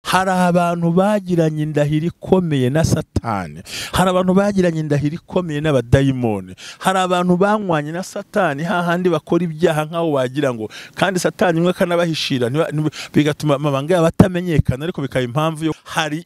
hari abantu bagiranye indahiro ikomeye na Satani, hari abantu bagiranye indahiro ikomeye n'abadayimoni, hari abantu banywanye na Satani hahandi bakora ibyaha nkaho wagira ngo, kandi Satani imwe kanabahishira bigatuma amabanga yabo atamenyekana, ariko bikaba impamvu yo hari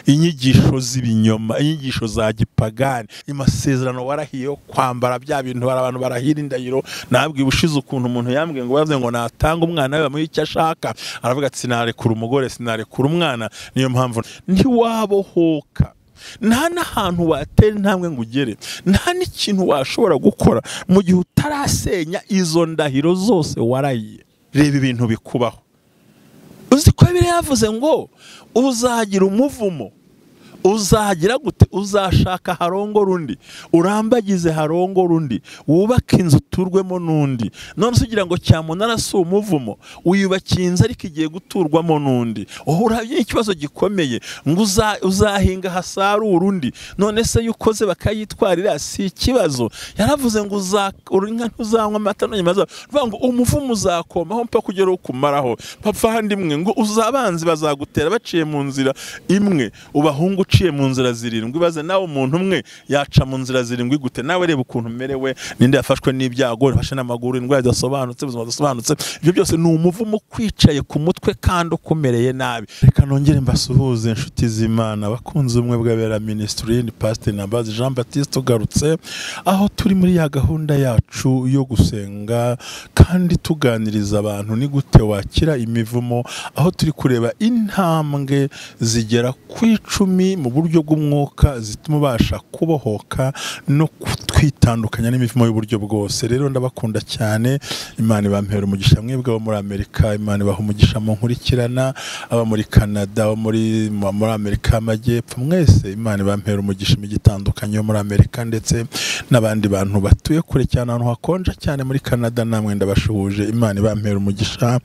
inyigisho z'ibinyoma, inyigisho za gipagani, amasezerano warahiye yo kwambara bya bintu. Hari abantu barahira indahiro. Nabwiye ubushize ukuntu umuntu yambwiye ngo bavuze ngo natanga umwana we bamuhe icyo ashaka, aravuga ati sinarekura umugore, sinarekura umwana. Niyo mpamvu ntiwabohoka, nta n'ahantu watera intambwe ngo ugere, nta n'ikintu washobora gukora mu gihe utarasenya izo ndahiro zose warahiye. Reba ibintu bikubaho. Uzi ko Bibiliya yavuze ngo uzagira umuvumo, uzagira gute? Uzashaka harongora undi, urambagize harongora undi, wubaka inzu uturwemo n'undi. None ugira ngo cyamunara si umuvumo, wiyubakiye inzu ariko igiye guturwamo n'undi. Urabye ikibazo gikomeye ngo uzahinga hasarura undi, none se yukoze bakayitwarira si ikibazo. Yaravuze ngo inka ntuzanywa amata n'anyama, vuga ngo umuvumo uzakomaho mpaka kugera ukumaraho. Bavandimwe ngo uzabanzi bazagutera baciye mu nzira imwe, ubahungu uciye mu nzira zirindwi. Baze nawe umuntu umwe yaca mu nzira zirindwi gute? Nawe reba ukuntu merewe, ninde yafashwe n'ibyago, yafashe n'amaguru, indwara zidasobanutse, ubuzima budasobanutse. Ibyo byose ni umuvumo kwicaye ku mutwe kandi ukumereye nabi. Reka nongere mbasuhuze inshuti z'Imana, bakunze umwe bw'abera ministry, ni Pastor Nambazi Jean Baptiste ugarutse, aho turi muri ya gahunda yacu yo gusenga kandi tuganiriza abantu ni gute wakira imivumo, aho turi kureba intambwe zigera ku 10 mu buryo bw'umwuka zituma ubasha kubohoka no kwitandukanya n'imivumo y'uburyo bwose. Rero ndabakunda cyane. Imana ibampera umugisha mwebwe abo muri Amerika, Imana ibaha umugisha mu nkurikirana, aba muri Canada, aba muri Amerika y'Amajyepfo, mwese Imana ibampera umugisha imigitandukanye yo muri Amerika, ndetse n'abandi bantu batuye kure cyane ahantu hakonja cyane muri Canada, namwe ndabashuhuje. Imana ibampera umugisha.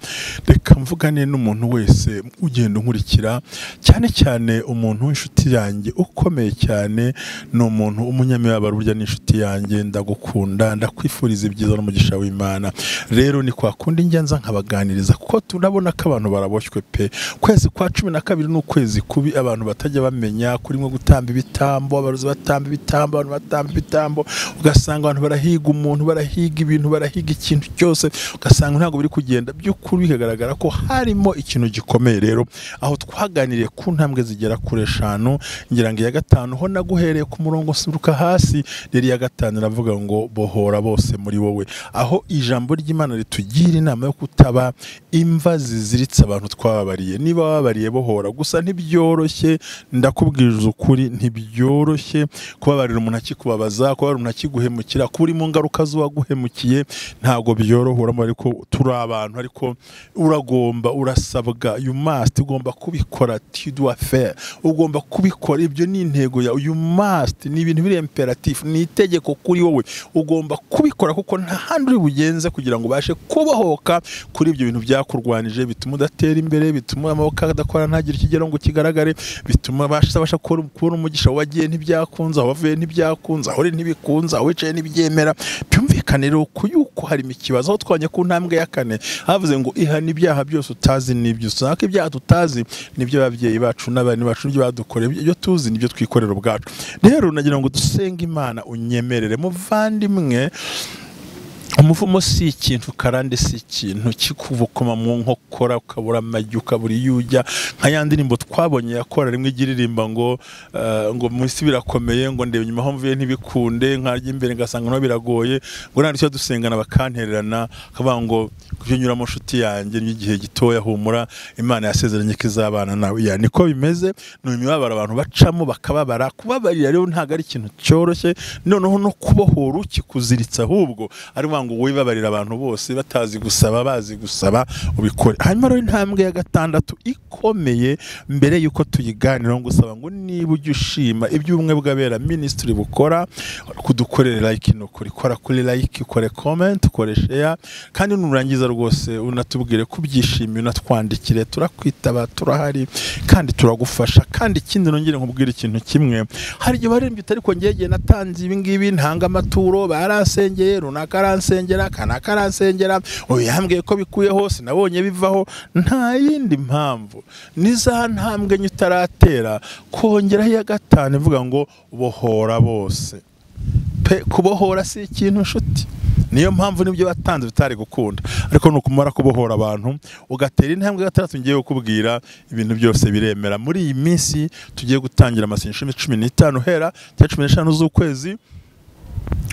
Reka mvugane n'umuntu wese ugenda unkurikira, cyane cyane umuntu w'inshuti yanjye ukomeye cyane, ni umuntu umunyamibabaro, burya n'inshuti yanjye. Ndagukunda, ndakwifuriza ibyiza n'umugisha w'Imana. Rero ni kwa kundi njyanza nkabaganiriza, kuko turabona ko abantu baraboshywe pe. Kwezi kwa 12 ni ukwezi kubi, abantu batajya bamenya, kurimo gutamba ibitambo, abaruzi batamba ibitambo, abantu batamba ibitambo, ugasanga abantu barahiga umuntu, barahiga ibintu, barahiga ikintu cyose, ugasanga ntabwo biri kugenda by'ukuri, bikagaragara ko harimo ikintu gikomeye. Rero aho twaganiriye ku ntambwe zigera kuri 5, ngira ngo iya 5 ho naguhereye ku murongo suruka hasi. Rero iya 5 iravuga ngo bohora bose muri wowe, aho ijambo ry'Imana ritugira inama yo kutaba imva ziziritse abantu twababariye. Niba wabariye bohora, gusa ntibyoroshye, ndakubwiriza ukuri, ntibyoroshye kubabarira umuntu akikubabaza, kubabarira umuntu akiguhemukira, kuri mu ngaruka z'uwaguhemukiye, ntago byorohora. Ariko turi abantu, ariko uragomba, urasabwa, you must, ugomba kubikora, tu dois faire, ugomba kubikora. Ibyo ni intego ya you must, ni ibintu biri imperatif, ni itegeko kuri wowe, ugomba kubikora, kuko nta handi uri bugenze kugira ngo ubashe kubohoka kuri ibyo bintu byakurwanije, bituma udatera imbere, bituma amaboko adakora ntagire ikigero ngo kigaragare, bituma basha kubona umugisha wagiye ntibyakunza, wavuye ntibyakunza, aho uri ntibikunza, aho wicaye ntibyemera. Byumvikane rero ko yuko harimo ikibazo. Aho twanye ku ntambwe ya 4 havuze ngo ihana ibyaha byose utazi n'ibyo usanga. Ibyaha tutazi nibyo ababyeyi bacu n'abana bacu nibyo badukoreye, ibyo tuzi nibyo twikorera ubwacu. Rero nagira ngo dusenge Imana unyemerere muvandimwe. Umuvumo si ikintu, karande si ikintu kikuvukoma mu nkokora ukabura amajyi, ukabura iyujya, nka ya ndirimbo twabonye yakora rimwe igiririmba ngo mu isi birakomeye, ngo ndebe nyuma aho mvuye ntibikunde, nkarya imbere ngasanga no biragoye, ngo nandicyo dusengana bakantererana, akavuga ngo kunyura mu nshuti yanjye n'igihe gitoya, humura, Imana yasezeranye ko izabana nawe. Ya niko bimeze, ni imibabaro abantu bacamo bakababara. Kubabarira rero ntago ari ikintu cyoroshye, noneho no kubohora ukikuziritsa, ahubwo ari ngo wibabarira abantu bose, batazi gusaba, bazi gusaba, ubikore. Hanyuma rero intambwe ya 6 ikomeye, mbere yuko tuyiganira, ngo gusaba ngo niba ujye ushima ibyo ubumwe bw'abera ministry bukora, kudukorera like no kuri, kora kuri like, ukore comment, ukore share, kandi nurangiza rwose unatubwire kubyishimiye, unatwandikire, turakwitaba, turahari kandi turagufasha. Kandi ikindi nongere nkubwire ikintu kimwe, hari igihe barembye ariko ngege natanze ibi ngibi, ntanga amaturo, barasengeye, runaka aransengera, kanaka aransengera, yambwiye ko bikuye hose, nabonye bivaho. Nta yindi mpamvu ni za ntambwe nye utaratera, kongeraho iya gatanu ivuga ngo bohora bose. Kubohora si ikintu nshuti, niyo mpamvu nibyo watanze bitari gukunda, ariko nukumara kubohora abantu ugatera intambwe gatandatu ngiye kukubwira, ibintu byose biremera. Muri iyi minsi tugiye gutangira amasengesho 15 hera 15 z'ukwezi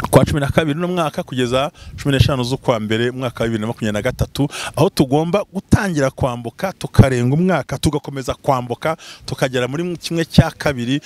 kwa 12 n'umwaka kugeza 15 z'ukwa mbere mwaka wa 2023, aho tugomba gutangira kwambuka tukarenga umwaka, tugakomeza kwambuka tukagera muri kimwe cya kabiri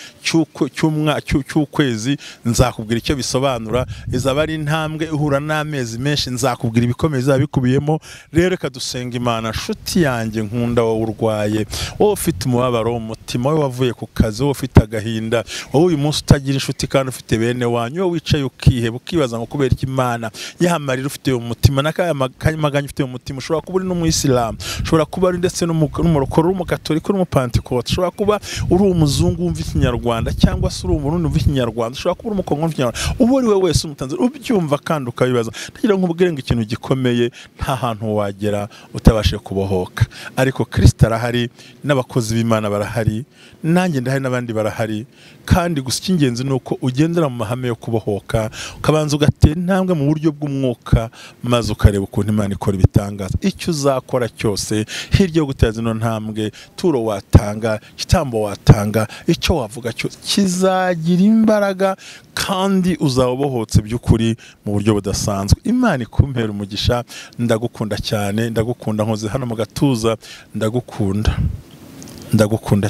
cy'ukwezi. Nzakubwira icyo bisobanura, izaba ari intambwe ihura n'amezi menshi, nzakubwira ibikomeza bikubiyemo. Rero reka dusenga Imana. Nshuti yanjye nkunda, wowe urwaye, wowe ufite umubabaro mu mutima, wowe wavuye ku kazi, wowe ufite agahinda, wowe uyu munsi utagira inshuti kandi ufite bene wanyu, wowe wicaye ukiheba ukibaza ngo kubera iki Imana yahamarira ufite mu mutima n'akanyamaganya ufite mu mutima. Ushobora kuba uri n'umuyisilamu, ushobora kuba uri ndetse n'umurokoro, n'umugatolika, n'umupantekote, ushobora kuba uri umuzungu wumva ikinyarwanda, cyangwa se uri umurundi wumva ikinyarwanda, ushobora kuba uri umukongo wumva ikinyarwanda. Uwo ari we wese umutanze ubyumva kandi ukabibaza, ndagira ngo nkubwire ngo ikintu gikomeye, nta hantu wagera utabashe kubohoka. Ariko Kristo arahari, n'abakozi b'Imana barahari, nanjye ndahari, n'abandi barahari. Kandi gusa icy'ingenzi ni uko ugendera mu mahame yo kubohoka, ukabanza ugatera intambwe mu buryo bw'umwuka, maze ukareba ukuntu Imana ikora ibitangaza. Icyo uzakora cyose, hirya yo guteza ino ntambwe, turo watanga, igitambo watanga, icyo wavuga cyose kizagira imbaraga, kandi uzabohotse by'ukuri mu buryo budasanzwe. Imana ikumpera umugisha. Ndagukunda cyane, ndagukunda nkoze hano mu gatuza, ndagukunda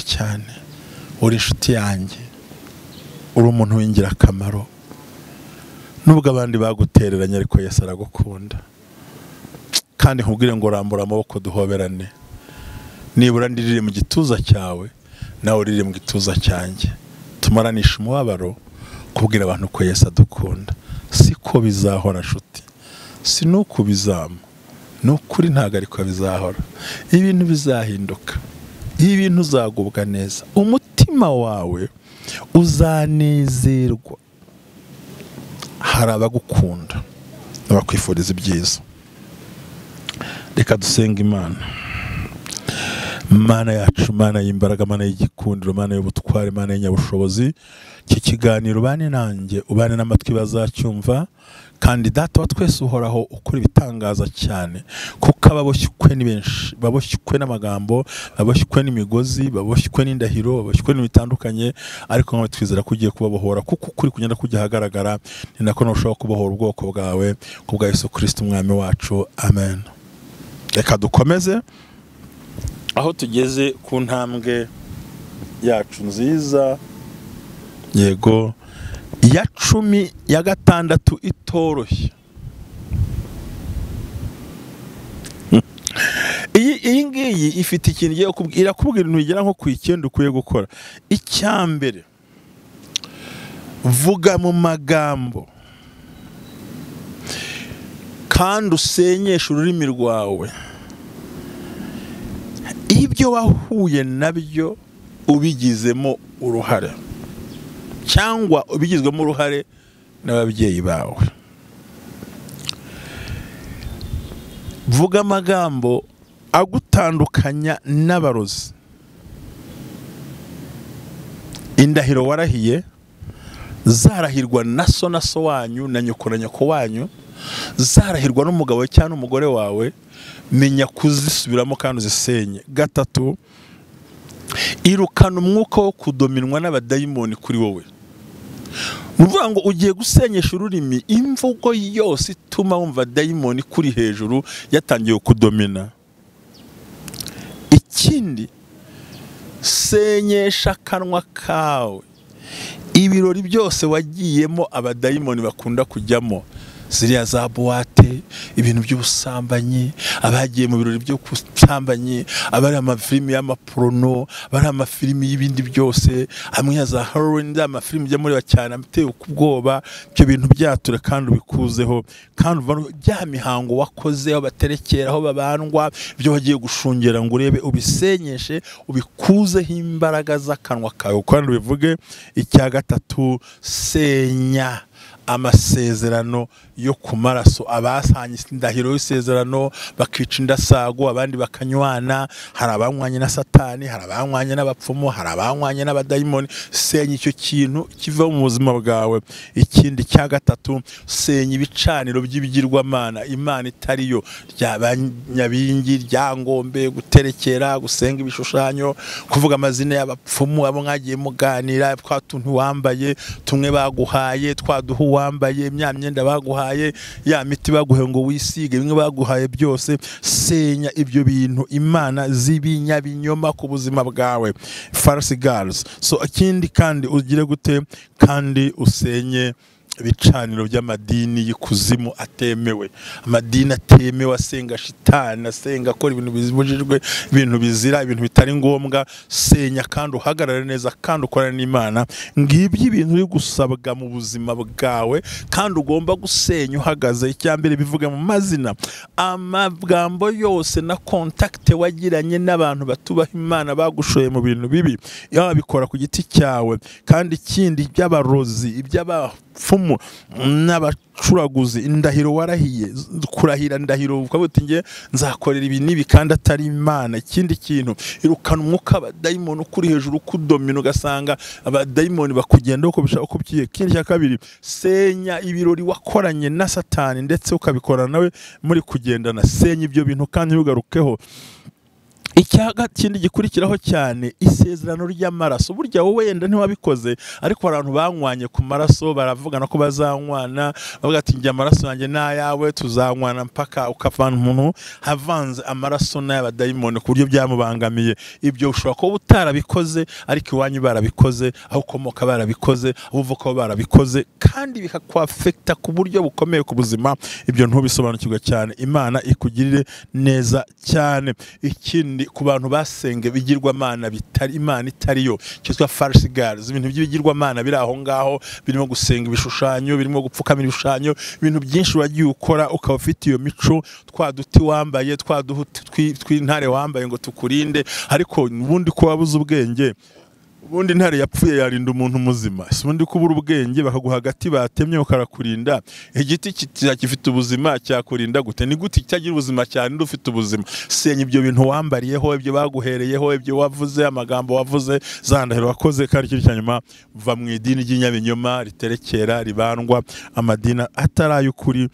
cyane. Uri inshuti yanjye, uri umuntu w'ingirakamaro, nubwo abandi bagutereranye ariko Yesu aragukunda. Kandi nkubwire ngo rambura amaboko duhoberane, nibura ndirire mu gituza cyawe, nawe urire mu gituza cyanjye, tumaranisha umubabaro, kubwira abantu ko Yesu adukunda. Siko bizahora nshuti, si nuko bizama, nukuri ntago ariko bizahora. Ibintu bizahinduka, ibintu uzagubwa neza, umutima wawe uzanezerwa. Hari abagukunda n'abakwifuriza ibyiza. Reka dusenga Imana. Mana yacu, Mana y'imbaraga, Mana y'igikundiro, Mana y'ubutware, Mana y'inyabushobozi, iki kiganiro ubane nanjye, ubane n'amatwi bazacyumva. Kandi Data wa twese uhoraho, ukora ibitangaza cyane, kuko ababoshywe ni benshi, baboshywe n'amagambo, baboshywe n'imigozi, baboshywe n'indahiro, baboshywe n'ibitandukanye, ariko nkawe twizera ko ugiye kubabohora, kuko ukuri kugenda kujya ahagaragara. Ni nako nashobora kubohora ubwoko bwawe, kubwa Yesu Kristo umwami wacu. Amen. Reka dukomeze aho tugeze ku ntambwe yacu nziza, yego, ya 16 itoroshye. Iyi ngiyi ifite ikintu irakubwira ibintu bigera nko ku 9 ukwiye gukora. Icyambere, vuga mu magambo kandi usenyeshe ururimi rwawe ibyo wahuye nabyo ubigizemo uruhare, cyangwa ubigizwemo uruhare n'ababyeyi bawe. Vuga amagambo agutandukanya n'abarozi, indahiro warahiye, zarahirwa na so wanyu na nyoko wanyu, zarahirwa n'umugabo cyangwa n'umugore wawe, menya kuzisubiramo kandi uzisenye. 3, irukana umwuka wo kudominwa n'abadayimoni kuri wowe. Nuvuga ngo ugiye gusenyesha ururimi, imvugo yose ituma wumva dayimoni kuri hejuru yatangiye kudomina. Ikindi, senyesha akanwa kawe, ibirori byose wagiyemo abadayimoni bakunda kujyamo, ziriya za buwate, ibintu by'ubusambanyi, abagiye mu birori byo kusambanyi, abari amafilimi y'amaporono, abari amafilimi y'ibindi byose, hamwe ya za heroin, amafilimi ajya muri cyane amuteye ubwoba. Ibyo bintu byatura kandi ubikuzeho, kandi bya mihango wakoze aho baterekera, aho babandwa, ibyo wagiye gushungera ngo urebe ubisenyeshe, ubikuzeho imbaraga z'akanwa kawe. Kandi bivuge icya gatatu, senya amasezerano yo ku maraso. Abasanye indahiro y'isezerano bakica indasago, abandi bakanywana. Hari abanywanye na Satani, hari abanywanye n'abapfumu, hari abanywanye n'abadayimoni. Senya icyo kintu kiva mu buzima bwawe. Ikindi cya gatatu, senya ibicaniro by'ibigirwamana, Imana itariyo, ry'abanyabingi, ryangombe, guterekera, gusenga ibishushanyo, kuvuga amazina y'abapfumu abo mwagiye muganira, twa tuntu wambaye, tumwe baguhaye, twaduhu wambaye, mya myenda baguhaye, ya miti baguhe ngo wisige, bimwe baguhaye byose. Senya ibyo bintu Imana z'ibinyabinyoma ku buzima bwawe, false girls. So ikindi kandi ugire gute, kandi usenye ibicaniro by'amadini y'ikuzimu atemewe, amadini atemewe, asenga shitani, asenga akora ibintu bizibujijwe, ibintu bizira, ibintu bitari ngombwa. Senya kandi uhagarare neza kandi ukorane n'Imana. Ngibyo ibintu uri gusabwa mu buzima bwawe kandi ugomba gusenya uhagaze. Icyambere bivuga mu mazina, amagambo yose na contact wagiranye n'abantu batubaha Imana bagushoye mu bintu bibi, yabikora ku giti cyawe. Kandi ikindi by'abarozi, iby'abapfumu n'abacuraguzi, indahiro warahiye, kurahira ndahiro ukavuga uti nge nzakorera ibi nibi kandi atari Imana. Ikindi kintu, irukana umwuka abadayimoni ukuri hejuru kudomina, ugasanga abadayimoni bakugenda uko bishaka uko byiye. Ikindi cya kabiri, senya ibirori wakoranye na Satani ndetse ukabikorana nawe muri kugendana. Senya ibyo bintu kandi ntugarukeho. Ikindi gikurikiraho cyane, isezerano ry'amaraso. Burya wowe wenda ntiwabikoze, ariko abantu banywanye ku maraso baravugana ko bazanywana, bavuga ati njye amaraso yanjye n'ayawe tuzanywana, mpaka ukavana umuntu havanze amaraso n'ay'abadayimoni ku buryo byamubangamiye. Ibyo ushobora kuba utarabikoze, ariko iwanyu barabikoze, aho ukomoka barabikoze, aho uvuka barabikoze, kandi bikakwafekta ku buryo bukomeye ku buzima. Ibyo ntubisobanukirwe cyane. Imana ikugirire neza cyane. Ikindi, ku bantu basenge bigirwamana bitari Imana itariyo, cyitwa false girls, ibintu by'ibigirwamana biri aho ngaho, birimo gusenga ibishushanyo, birimo gupfukamira ibishushanyo, ibintu byinshi wagiye ukora ukaba ufite iyo mico, twaduti wambaye, twaduhu tw'intare wambaye ngo tukurinde, ariko ubundi ko wabuze ubwenge. Ubundi ntare yapfuye yarinda umuntu muzima. Ubundi kubura ubwenge bakaguha hagati batemye ukarakurinda. Igiti kifite ubuzima cyakurinda gute? Ni gute cyagira ubuzima cyane ndufite ubuzima? Senya ibyo bintu wambariyeho, ibyo baguhereyeho, ibyo wavuze, amagambo wavuze, zandahiro wakoze. Kandi cyo cyanyuma, va mu idini ry'inyabinyoma riterekera, ribandwa, amadina atarayukuri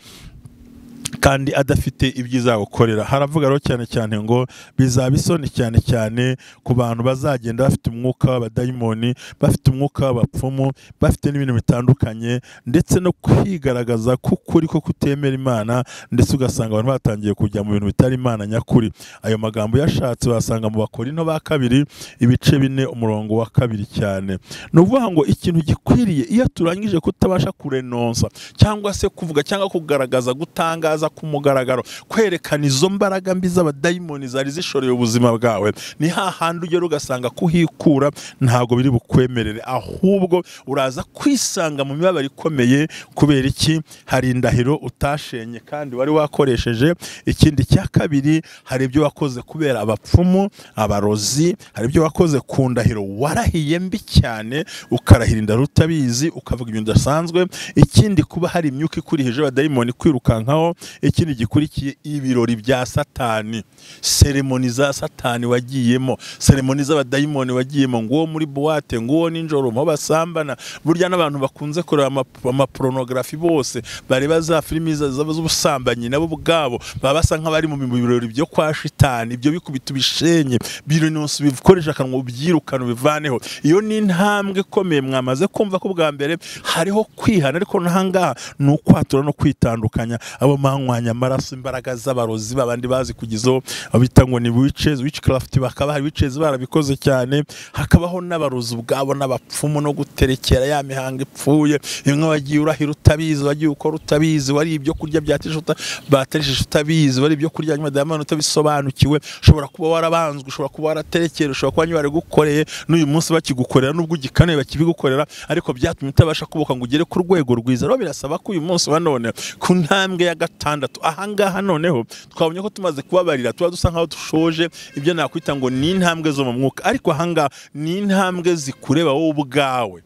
kandi adafite ibyiza gukorera. Haravuga rero cyane cyane ngo bizaba isoni cyane cyane ku bantu bazagenda bafite umwuka w'abadayimoni, bafite umwuka w'abapfumu, bafite n'ibintu bitandukanye, ndetse no kwigaragaza k'ukuri ko kutemera Imana, ndetse ugasanga abantu batangiye kujya mu bintu bitari Imana nyakuri. Ayo magambo yashatse wasanga mu Bakorinto ba kabiri ibice 4 umurongo wa 2 cyane. Nuvuga ngo ikintu gikwiriye iyo turangije kutabasha kurenonsa cyangwa se kuvuga cyangwa kugaragaza, gutangaza ku mugaragaro, kwerekana izo mbaraga mbi z'abadayimoni zari zishoreye ubuzima bwawe, ni hahandi ugera ugasanga kuhikura ntago biri bukwemerere, ahubwo uraza kwisanga mu mibabaro ikomeye. Kubera iki? Hari indahiro utashenye kandi wari wakoresheje. Ikindi cya kabiri, hari ibyo wakoze kubera abapfumu, abarozi, hari ibyo wakoze ku ndahiro warahiye mbi cyane, ukarahira indahiro utabizi, ukavuga ibintu bidasanzwe. Ikindi, kuba hari imyuka ikurihije abadayimoni kwirukankaho. Ikindi gikurikiye, ibirori bya Satani, seremoni za Satani wagiyemo, seremoni z'abadayimoni wagiyemo, ngo muri boîte, ngo ninjoro mo basambana. Burya n'abantu bakunze kureba amapornography bose bareba za filimi z'ubusambanyi, nabo bwabo baba basa nk'abari mu birori byo kwa shitani. Ibyo bikubita bishenye, bironose bikoresha akanwa ubyirukana bivaneho. Iyo ni ntambwe ikomeye. Mwamaze kumva ko bwa mbere hariho kwihana, ariko nahangaha ni ukwatura no kwitandukanya. Abo banywanya amaraso, imbaraga z'abarozi babandi bazi kugizo abita ngo ni witchcraft, bakaba hari witches barabikoze cyane, hakabaho n'abarozi ubwabo n'abapfumu no guterekera ya mihanga ipfuye, imwe wagiye urahira utabizi, wagiye ukora utabizi, wari ibyo kurya byatishuta bateresheje utabizi, wari ibyo kurya nyuma y'amano utabisobanukiwe, ushobora kuba warabanzwe, ushobora kuba waraterekera, ushobora kuba nyari gukoreye n'uyu munsi bakigukorera nubwo ugikane bakibigukorera, ariko byatumye utabasha kuboka ngo ugere ku rwego rwiza. Rero birasaba ko uyu munsi wa none ku ntambwe ya 6 ahangaha noneho twabonye ko tumaze kubabarira, tuba dusa nkaho dushoje ibyo nakwita ngo ni intambwe zo mu mwuka, ariko ahangaha ni intambwe zikureba wowe ubwawe,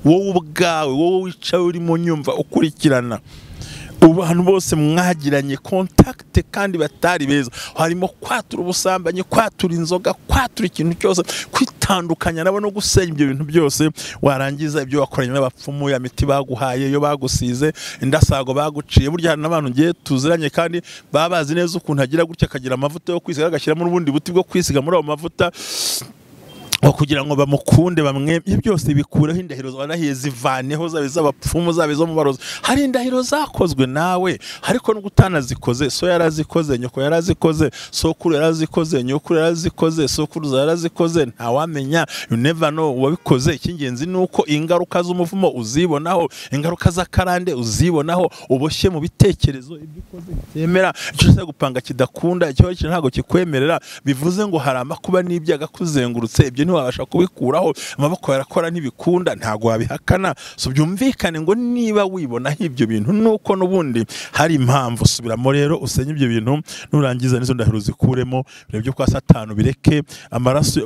wowe wicaye urimo nyumva ukurikirana abantu bose mwagiranye contact kandi batari beza, harimo kwatura ubusambanyi, kwatura inzoga, kwatura ikintu cyose, kwitandukanya nabo no gusenya ibyo bintu byose, warangiza ibyo wakoranye n'abapfumu, ya miti baguhaye, yo bagusize, indasago baguciye. Burya hari n'abantu ngiye tuziranye kandi babazi neza ukuntu agira gutya, akagira amavuta yo kwisiga, agashyiramo n'ubundi buti bwo kwisiga muri abo mavuta kugira ngo bamukunde bamwe. Ibyo byose bikuraho indahiro zarahiye, zivaneho, zabe z'abapfumu, zabe zo mu barozi. Hari indahiro zakozwe nawe ariko no gutanazikoze, so yarazikoze, nyoko yarazikoze, sokuru yarazikoze, nyoko yarazikoze, sokuru yarazikoze, ntawamenya, you never know wabikoze. Ikingenzi nuko ingaruka z'umuvumo uzibonaho, ingaruka za karande uzibonaho, uboshye mu bitekerezo, ibyo ukoze byemera, icyo cyo gupanga kidakunda, icyo ntago kikwemerera, bivuze ngo hari amakuba n'ibyaga kuzengurutse, ibyo wabasha kubikuraho, amaboko yarakora ntibikunda, ntago wabihakana. So byumvikane ngo niba wibona ibyo bintu nuko nubundi hari impamvu, subiramo rero usenye ibyo bintu, nurangiza nizo ndahiro zikuremo, byo kwa Satani bireke, amaraso,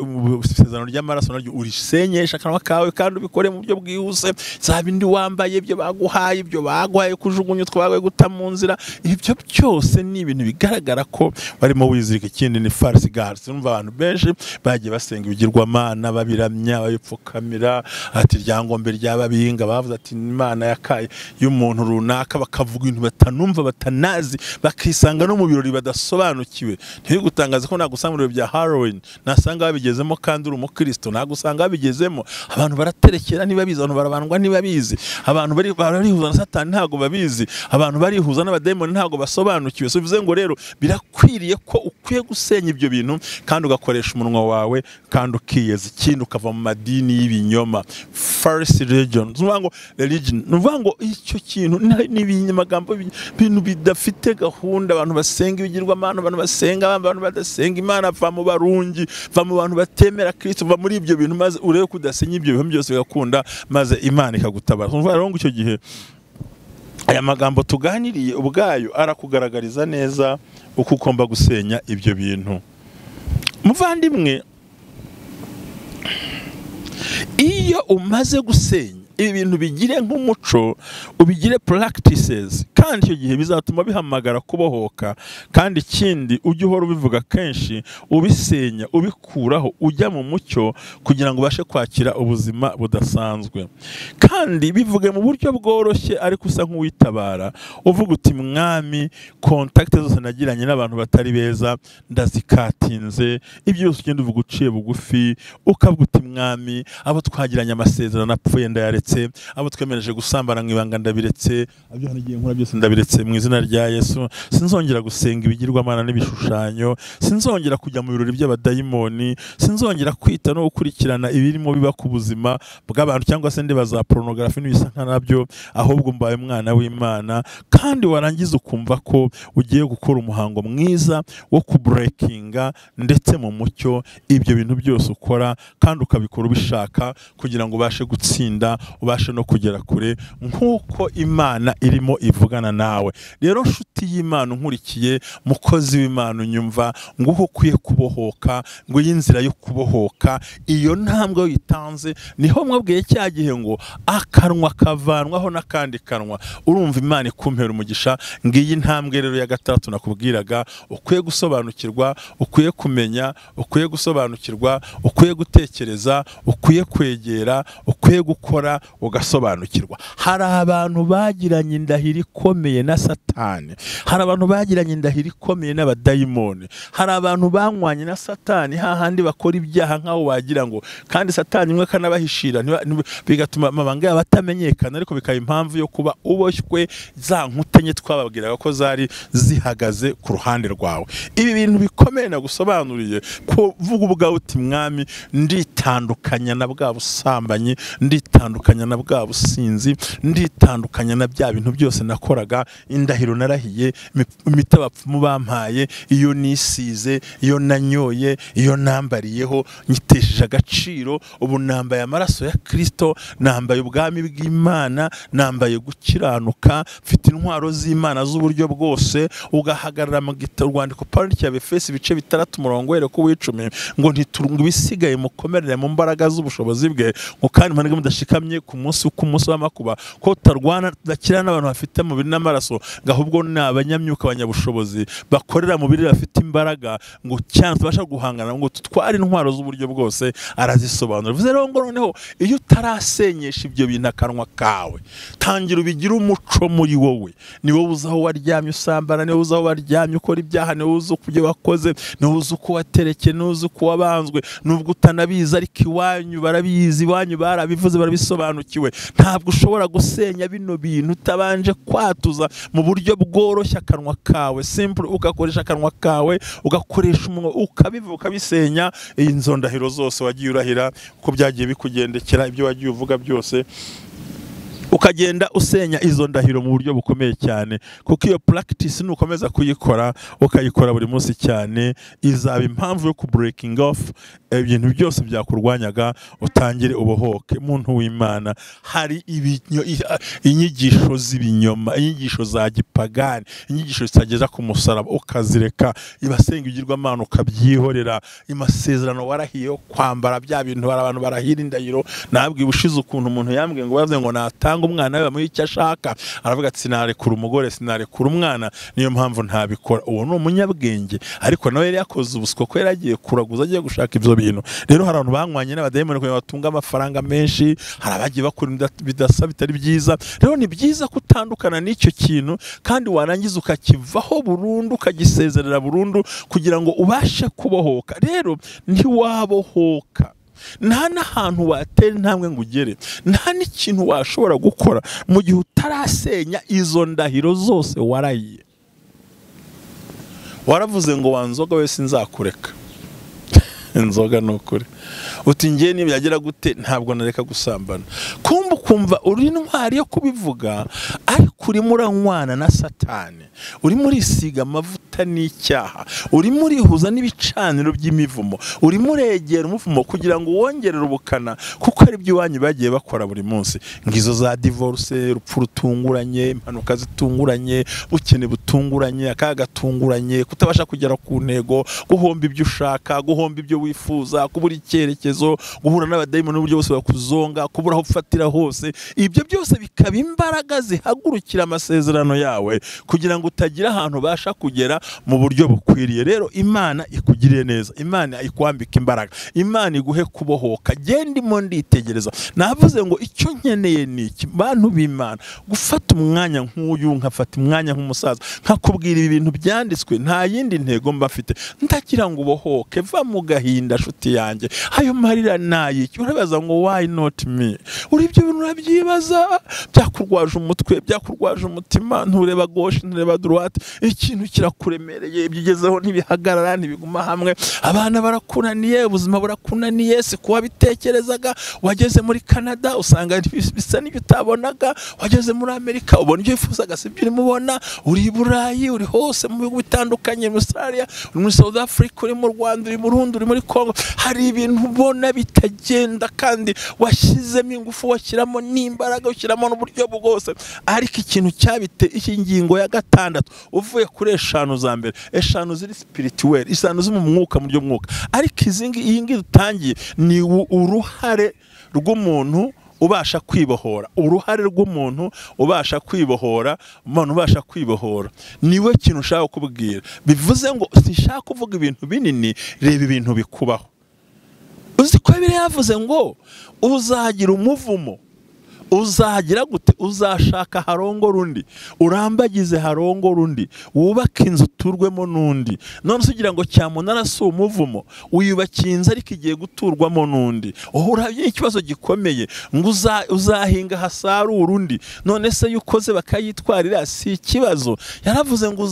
isezerano ry'amaraso naryo urisenyesha akanwa kawe kandi ubikore mu buryo bwihuse. Zabindi wambaye, ibyo baguhaye, ibyo baguhaye kujugunya, twabaye guta mu nzira, ibyo byose ni ibintu bigaragara ko barimo wizirika. Ikindi ni false gods. Urumva abantu benshi bagiye basenga ibigirwa Imana, babiramya, bayipfukamira, ati ryangombe ry'ababinga, bavuze ati Imana yakaye y'umuntu runaka, bakavuga ibintu batanumva batanazi, bakisanga no mu birori badasobanukiwe. Ntibigutangaze ko nagusanga mu birori bya Halloween nasanga babigezemo kandi uri umukristo, nagusanga babigezemo. Abantu baraterekera ntibabizi, abantu barabandwa ntibabizi, abantu barihuza na Satani ntago babizi, abantu barihuza n'abademoni ntago basobanukiwe. So bivuze ngo rero birakwiriye ko ukwiye gusenya ibyo bintu kandi ugakoresha umunwa wawe kandi ukiyeza. Ikindi ukava mu madini y'ibinyoma, false religion. Nuvuga ngo icyo kintu n'ibinyamagambo, bintu bidafite gahunda, abantu basenga ibigirwamana, abantu basenga, abantu badasenga Imana, va mu barungi, va mu bantu batemera Kristo, va muri ibyo bintu, maze urebe kudasenya ibyo bintu byose bigakunda, maze Imana ikagutabara. Nuvuga rero ngo icyo gihe aya magambo tuganiriye ubwayo arakugaragariza neza uko ugomba gusenya ibyo bintu. Muvandimwe, iyo umaze gusenya ibi bintu bigire nk'umuco, ubigire practices, kandi icyo gihe bizatuma bihamagara kubohoka. Kandi ikindi ujye uhora ubivuga kenshi, ubisenya, ubikuraho, ujya mu mucyo kugira ngo ubashe kwakira ubuzima budasanzwe. Kandi bivuge mu buryo bworoshye ariko usa nk'uwitabara, uvuga uti Mwami, contact zose nagiranye n'abantu batari beza ndazikatinze. Ibyo byose ugenda uvuga uciye bugufi, ukavuga uti Mwami, abo twagiranye amasezerano apfuye ndayaretse, abo twemereje gusambana mu ibanga ndabiretse, abyo hanagiye nkora byose ndabiretse mu izina rya Yesu. Sinzongera gusenga ibigirwamana n'ibishushanyo, sinzongera kujya mu birori by'abadayimoni, sinzongera kwita no gukurikirana ibirimo biba ku buzima bw'abantu cyangwa se ndeba za pornography n'ibisa nkanabyo, ahubwo mbaye umwana w'Imana. Kandi warangiza ukumva ko ugiye gukora umuhango mwiza wo kubreakinga ndetse mu mucyo ibyo bintu byose ukora, kandi ukabikora ubishaka kugira ngo ubashe gutsinda, ubashe no kugera kure nk'uko Imana irimo ivugana nawe. Rero nshuti y'Imana unkurikiye, mukozi w'Imana unyumva, ngo uko ukwiye kubohoka, ngo y'inzira yo kubohoka, iyo ntambwe uyitanze niho mwabwiye cya gihe ngo akanwa kavanwaho n'akandi kanwa. Urumva Imana ikumpera umugisha. Ngiyi ntambwe rero ya 6 nakubwiraga, ukwiye gusobanukirwa, ukwiye kumenya, ukwiye gusobanukirwa, ukwiye gutekereza, ukwiye kwegera, ukwiye gukora, ugasobanukirwa. Hari abantu bagiranye indahiro ikomeye na Satani, hari abantu bagiranye indahiro ikomeye n'abadayimoni, hari abantu banywanye na satani hahandi bakora ibyaha nk'aho wagira ngo, kandi satani imwe kanabahishira bigatuma amabanga yabo atamenyekana, ariko bikaba impamvu yo kuba uboshywe za nkutenye twababwiraga ko zari zihagaze ku ruhande rwawe. Ibi bintu bikomeye nagusobanuriye kuvuga ubwawe uti mwami nditandukanya na bwa busambanyi, nditandukanya na bwa businzi, nditandukanya na bya bintu byose nakoraga, indahiro narahiye, imitabapfumu bampaye, iyo nisize, iyo nanyoye, iyo nambariyeho nyitesheje agaciro, ubu nambaye amaraso ya Kristo, nambaye ubwami bw'Imana, nambaye gukiranuka, mfite intwaro z'Imana z'uburyo bwose. Ugahagarara mu gitabo rwandiko Pawulo cy'Abefesi ibice 6:10 ngo ntiturunga ibisigaye mukomerere mu mbaraga z'ubushobozi bwe, ngo kandi mpanige mudashikamye ku munsi w'amakuba, ko tutarwana tudakira n'abantu bafite umubiri n'amaraso, ahubwo ni abanyamyuka abanyabushobozi bakorera mu biri bafite imbaraga, ngo cyane tubasha guhangana, ngo tutware intwaro z'uburyo bwose. Arazisobanura. Bivuze rero ngo noneho iyo utarasenyesha ibyo bintu akanwa kawe, tangira ubigira umuco muri wowe. Ni wowe uzaho waryamye usambana, ni wowe uzaho waryamye ukora ibyaha, ni wowe uzi uko wakoze, ni wowe uzi uko waterekeye, ni wowe uzi uko wabanzwe. Nubwo utanabizi ariko iwanyu barabizi, iwanyu barabivuze, barabisobanukiwe. Ntabwo ushobora gusenya bino bintu utabanje kwatuza mu buryo bworoshye akanwa kawe, simple, ugakoresha akanwa kawe, ugakoresha umunwa, ukabivuga ukabisenya. Izo ndahiro zose wagiye urahira, uko byagiye bikugendekera, ibyo wagiye uvuga byose, ukagenda usenya izo ndahiro mu buryo bukomeye cyane. Kuko iyo practice nukomeza kuyikora, ukayikora buri munsi cyane, izaba impamvu yo ku breaking off ibintu byose byakurwanyaga, utangire ubohoke. Muntu w'Imana, hari inyigisho z'ibinyoma, inyigisho za gipagani, inyigisho zitageza ku musaraba ukazireka, ibasenga igirwamana ukabyihorera, amasezerano warahiye yo kwambara bya bintu. Abantu barahira indahiro. Nabwiye ubushize ukuntu umuntu yambwiye ngo bavuze ngo natanga umwana we bamuha icyo ashaka, aravuga ati sinarekura umugore, sinarekura umwana, niyo mpamvu ntabikora. Uwo ni umunyabwenge, ariko nawe yari yakoze ubuswa ko yaragiye kuraguza, agiye gushaka ibyo bintu. Rero hari abantu banywanye n'abadayimoni kugira ngo batunge amafaranga menshi, hari abagiye bakora bidasa bitari byiza. Rero ni byiza kutandukana n'icyo kintu, kandi warangiza ukakivaho burundu, ukagisezerera burundu, kugira ngo ubashe kubohoka. Rero ntiwabohoka, nta n'ahantu watera intambwe ngo ugere, nta n'ikintu washobora gukora mu gihe utarasenya izo ndahiro zose warahiye. Waravuze ngo wanzoga wese nzakureka. Inzoga nukuri uti ngiye nibyagira gute ntabwo nareka gusambana. Kumva uri intwari yo kubivuga, ariko urimo uranywana na satani, urimo urisiga amavuta n'icyaha, urimo urihuza n'ibicaniro by'imivumo, urimo uregera umuvumo kugira ngo wongerere ubukana, kuko ari byo iwanyu bagiye bakora buri munsi. Ngizo za divorce, urupfu rutunguranye, impanuka zitunguranye, ubukene butunguranye, akaga gatunguranye, kutabasha kugera ku ntego, guhomba ibyo ushaka, guhomba ibyo wifuza, kubura icyerekezo, guhura n'abadayimoni n'uburyo bose bakuzonga, kubura aho ufatira hose. Ibyo byose bikaba imbaraga zihagurukira amasezerano yawe, kugira ngo utagira ahantu basha kugera mu buryo bukwiriye. Rero Imana ikugirire neza, Imana ikwambika imbaraga, Imana iguhe kubohoka. Gendimo nditegereza, navuze ngo icyo nkeneye ni iki, bantu b'Imana, gufata umwanya nk'uyu, nkafata umwanya nk'umusaza, nkakubwira ibi bintu byanditswe. Nta yindi ntego mba mfite, ndagira ngo ubohoke, va mu gahinda nshuti yanjye. Ayo marira nayiki, urabaza ngo why not me? Uri ibyo bintu urabyibaza, byakurwaje umutwe, byakurwaje umutima, ntureba gauche, ntureba droite, ikintu kirakuremereye, byigezeho ntibihagarara, ntibiguma hamwe. Abana barakunaniye, ubuzima burakunaniye, si kuba bitekerezaga. Wageze muri Canada usanga bisa n'ibyo utabonaga, wageze muri Amerika ubona ibyo wifuzaga si byo urimo ubona, uri i Burayi, uri hose mu bihugu bitandukanye, muri Australia, uri muri South Africa, uri mu Rwanda, uri mu Burundi, uri muri Congo. Hari ibintu ubona bitagenda, kandi washyizemo ingufu, washyiramo n'imbaraga, ushyiramo n'uburyo bwose, ariko ikintu cyabite iki ngingo ya 6 uvuye kuri 5 za mbere, 5 ziri spirituel, 5 zo mu mwuka, mu buryo mwuka, ariko iyi ngi dutangiye ni uruhare rw'umuntu ubasha kwibohora, uruhare rw'umuntu ubasha kwibohora, umuntu ubasha kwibohora. Niwe kintu ushaka kubwira. Bivuze ngo sishaka kuvuga ibintu binini, reba ibintu bikubaho. Uzi ko Bibiliya yavuze ngo uzagira umuvumo, uzagira gute? Uzashaka harongora undi, urambagize harongora undi, wubake inzu uturwemo n'undi. None ugira ngo cyamunara si umuvumo, uyubakiye inzu ariko igiye guturwamo n'undi. Urabye ikibazo gikomeye ngo uzahinga hasarura undi, none se yukoze bakayitwarira si ikibazo. Yaravuze ngo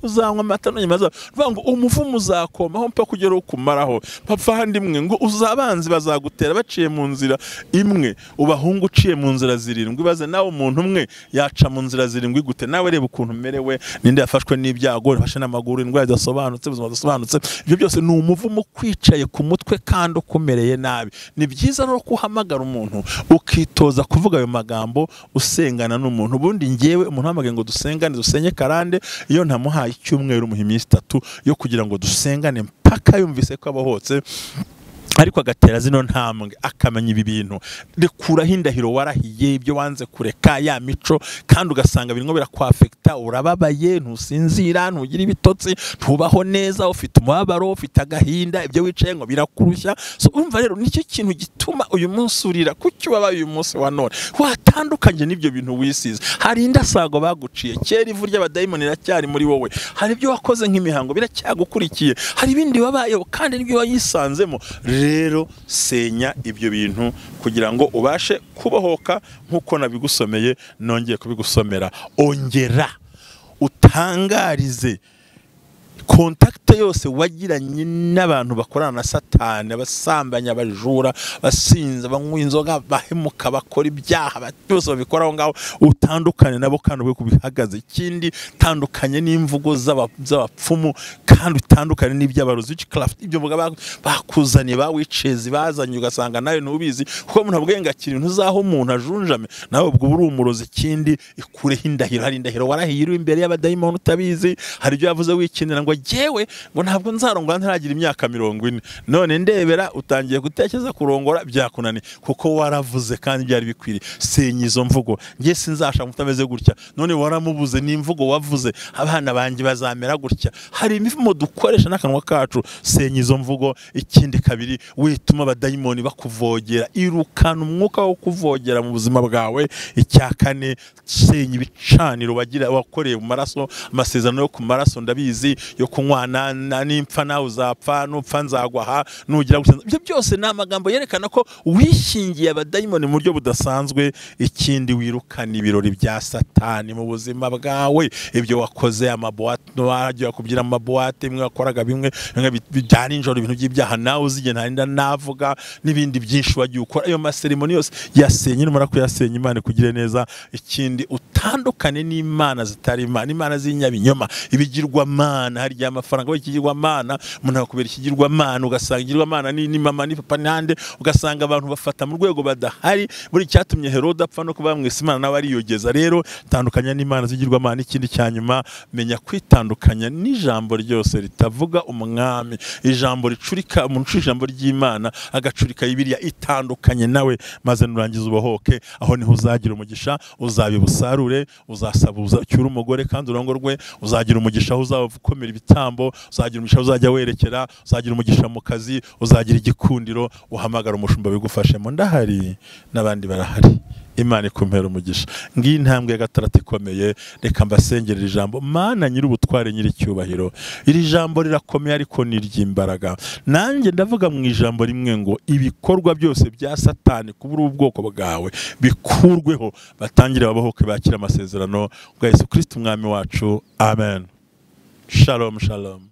uzanywa amata none maze vuga ngo umuvumo uzakomaho mpaka kugera ukumaraho. Papa handi mwe ngo uzabanzi bazagutera baciye mu nzira imwe, ubahungu uciye mu nzira zirindwi. Baze nawe umuntu umwe yaca mu nzira zirindwi gute? Nawe reba ukuntu merewe, ninde yafashwe n'ibyago, yafashe n'amaguru, indwara zidasobanutse, ubuzima budasobanutse. Ibyo byose ni umuvumo kwicaye ku mutwe kandi ukumereye nabi. Ni byiza rero kuhamagara umuntu ukitoza kuvuga ayo magambo usengana n'umuntu. Ubundi ngewe umuntu hamagaye ngo dusengane, dusenye karande, iyo ntamuhaye icyumweru muha iminsi 3 yo kugira ngo dusengane mpaka yumvise ko abohotse, ariko agatera zino ntambwe akamenya ibi bintu. Rekuraho indahiro warahiye, ibyo wanze kureka, ya mico, kandi ugasanga birimo birakwafekta, urababaye, ntusinzira, ntugira ibitotsi, ntubaho neza, ufite umubabaro, ufite agahinda, ibyo wicaye ngo birakurusha. So umva rero nicyo kintu gituma uyu munsi urira, kuki wabaye uyu munsi wa none watandukanye n'ibyo bintu wisize. Hari indasago baguciye kera, ivu ry'abadayimoni riracyari muri wowe, hari ibyo wakoze nk'imihango biracyagukurikiye, hari ibindi wabayeho kandi nibyo wayisanzemo. Rero senya ibyo bintu kugira ngo ubashe kubohoka nk'uko nabigusomeye nongeye kubigusomera. Ongera utangarize kontakte yose wagiranye n'abantu bakorana na Satani, abasambanya, abajura, basinza, banywa inzoga, bahemuka, bakora ibyaha, byose babikoraho ngaho. Utandukane nabo kandi ube kubihagaze. Ikindi tandukanye n'imvugo z'abapfumu, kandi utandukane n'iby'abarozi, witchcraft, ibyo bakuzaniye, bawicezi bazanye, ugasanga nawe ntubizi, kuko umuntu abwenga akiri ntuzaho umuntu ajunjame, nawe ubwo uri umurozi. Ikindi ikureho indahiro. Hari indahiro warahiye uri imbere y'abadayimoni utabizi, hari ibyo yavuze wikinira ngo jewe ngo ntabwo nzarongora ntaragira imyaka 40. None ndebera utangiye gutekereza kurongora byakunani, kuko waravuze kandi byari bikwiriye. Senya izo mvugo. Ngiye sinzashaka mutameze gutya, none waramubuze n'imvugo wavuze, abana banjye bazamera gutya. Hari imivumo dukoresha n'akanwa kacu. Senya izo mvugo. Ikindi kabiri, wituma abadayimoni bakuvogera, irukana umwuka wo kuvogera mu buzima bwawe. Icyakane, senya ibicaniro wakoreye mu maraso, amasezerano yo ku maraso ndabizi yo kunywana, n'impfa nawe uzapfa, nupfa nzagwaha, nugira gusenza. Ibyo byose ni amagambo yerekana ko wishingiye abadayimoni mu buryo budasanzwe. Ikindi, wirukana ibirori bya Satani mu buzima bwawe. Ibyo wakoze, amaboate, wagiye kubyira amaboate, imwe wakoraga bimwe bijyana injoro, ibintu by'ibyaha nawe uzige ntarinda navuga, n'ibindi byinshi wagiye ukora. Ayo maseremoni yose yasenye, numara kuyasenya Imana kugire neza. Ikindi, utandukane n'imana zitari Imana, imana z'inyabinyoma, ibigirwa mana. Hari amafaranga w'ikigirwa mana, umuntu akubera ikigirwa mana, ugasanga igirwa mana ni mama ni papa nande, ugasanga abantu bafata mu rwego badahari. Buri cyatumye Herode apfa no kuba mwese Imana nawe ariyogeza. Rero tandukanya n'imana z'igirwa mana. Ikindi cyanyuma, menya kwitandukanya n'ijambo ryose ritavuga umwami, ijambo ricurika umuntu, ijambo ry'Imana agacurika Bibiliya. Itandukanye nawe maze nurangiza ubohoke. Aho niho uzagira umugisha, uzabibusarure, uzasabuza cyura umugore kandi urongorwe, uzagira umugisha, uzavukomera ibitambo, uzagira umugisha, uzajya werekera, uzagira umugisha mu kazi, uzagira igikundiro, uhamagara umushumba bigufashemo. Ndahari n'abandi barahari. Imana ikumpera umugisha. Ngiyi ntambwe ya gatandatu ikomeye. Reka mbasengerera ijambo. Mana nyir'ubutware, nyir'icyubahiro, iri jambo rirakomeye ariko ni iry'imbaraga. Nanjye ndavuga mu ijambo rimwe ngo ibikorwa byose bya Satani kubura ubwoko bwawe bikurweho, batangire babohoke, bakira amasezerano bwa Yesu Kristo umwami wacu. Amen. Shalom, shalom.